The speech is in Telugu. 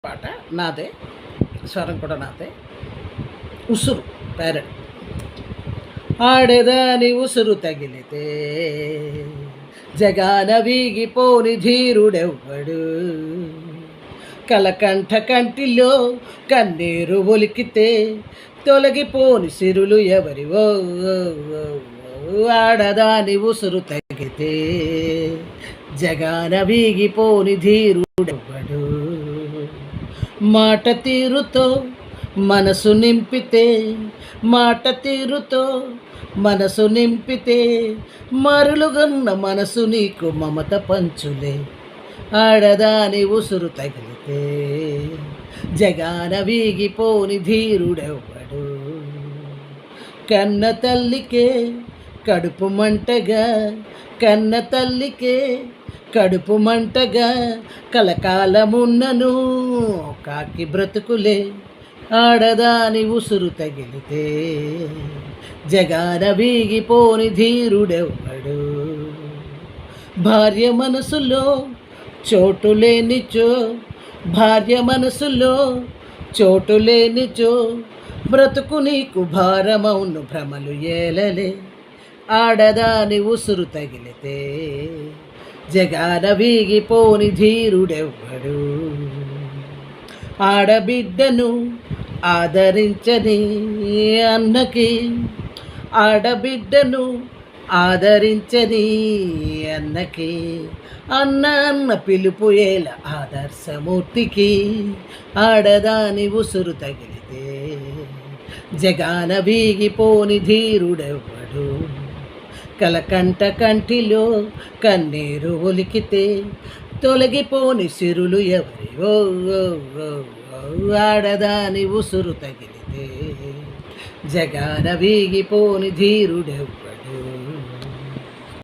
పాట నాదే, స్వరం కూడా నాదే. ఉసురు పేరడ్. ఆడదాని ఉసురు తగిలితే జగాన వీగిపోని ధీరుడెవ్వడు, కలకంఠ కంటిలో కన్నీరు ఒలికితే తొలగిపోని సిరులు ఎవరివో. ఆడదాని ఉసురు తగిలితే జగాన వీగిపోని ధీరుడెవ్వడు, మాట తీరుతో మనసు నింపితే, మాట తీరుతో మనసు నింపితే మరులుగన్న మనసు నీకు మమత పంచులే. ఆడదాని ఉసురు తగిలితే జగాన వీగిపోని ధీరుడెవ్వడు, కన్న తల్లికే కడుపు మంటగా, కన్న తల్లికే కడుపు మంటగా కలకాలమున్నను కాకి బ్రతుకులే. ఆడదాని ఉసురు తగిలితే జగాన వీగిపోని ధీరుడెవ్వడు, భార్య మనసులో చోటు లేనిచో, భార్య మనసులో చోటు లేనిచో బ్రతుకు నీకు భారమౌను భ్రమలు ఏలలే. ఆడదాని ఉసురు తగిలితే జగాన వీగిపోని ధీరుడెవ్వడు, ఆడబిడ్డను ఆదరించని అన్నకి, ఆడబిడ్డను ఆదరించని అన్నకి అన్న అన్న పిలుపు ఏల ఆదర్శమూర్తికి. ఆడదాని ఉసురు తగిలితే జగాన వీగిపోని ధీరుడెవ్వడు, కలకంట కంటిలో కన్నీరు ఒలికితే తొలగిపోని సిరులు ఎవరివో. ఆడదాని ఉసురు తగిలితే జగాన వీగిపోని ధీరుడెవ్వడు.